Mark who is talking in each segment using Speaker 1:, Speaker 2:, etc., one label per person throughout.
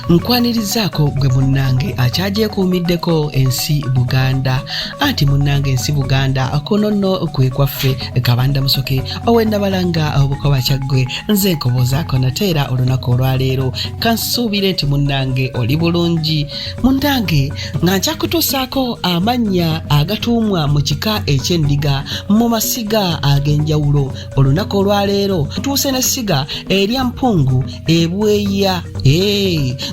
Speaker 1: Nkwanirizaako gwe munnange akyagyekuumiddeko ensi Buganda anti munnange ensi Buganda akono nno kwe kwaffe Kabanda Musoke ow'ennabalanga obukoba kyaggwe nze nkobozaako nateera olunaku olwaleero kansuubire nti munnange oli bulungi munnange nga nkyakutuusaako amannya agatuumwa mu kika eky'endiga mu masiga ag'enjawulo olunaku olwaleero tutuuse ne Ssiga erya Mpungu e Bweeya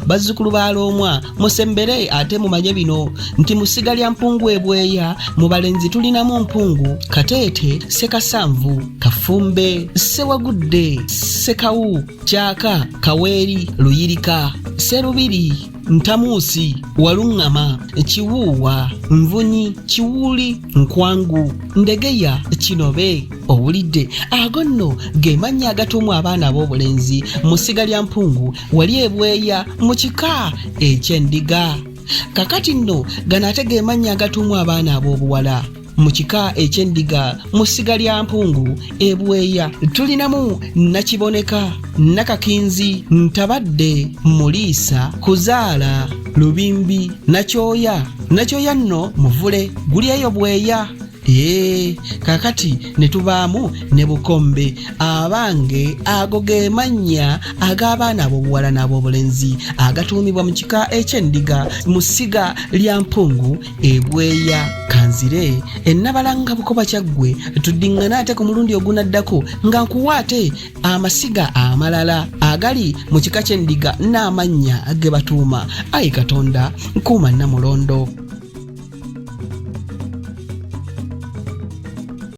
Speaker 1: bazzukulu baloomwa musembere ate mumanye bino nti mu Ssiga lya Mpungu e Bweeya mu balenzi tulinamu Mpungu, Kateete, Ssekasanvu, Kafumbe, Ssewagudde, Ssekawu, Kyaka, Kaweeri, Luyirika, Sserubiri, Ntamuusi, Waluŋŋama, Kiwuuwa, Nvunyi, Kiwuuli, Nkwangu, Ndegeya, Kinobe. Owulidde ago nno ge mannya agatuumwa abaana ab'obulenzi mu Ssiga lya Mpungu wali e Bweeya mu kika eky'endiga. Kakati nno gano ate ge mannya agatuumwa abaana ab'obuwala mu kika eky'endiga mu Ssiga lya Mpungu e Bweeya tulinamu Nakiboneka, Nakakinzi, Ntabadde, Muliisa, Kuzaala, Lubimbi, Nakyoya nno Muvule guli eyo Bweeya. Kakati ne tubaamu ne Bukombe abange ago ge mannya ag'abaana ab'obuwala n'ab'obulenzi agatuumibwa mu kika eky'endiga mu Ssiga lya Mpungu e Bweeya. Kanzire ennabalanga bukoba kyaggwe tuddiŋŋana ate ku mulundi ogunaddako nga nkuwaate amasiga amalala agali mu kika ky'endiga n'amannya ge batuuma. Ayi Katonda nkuuma Namulondo.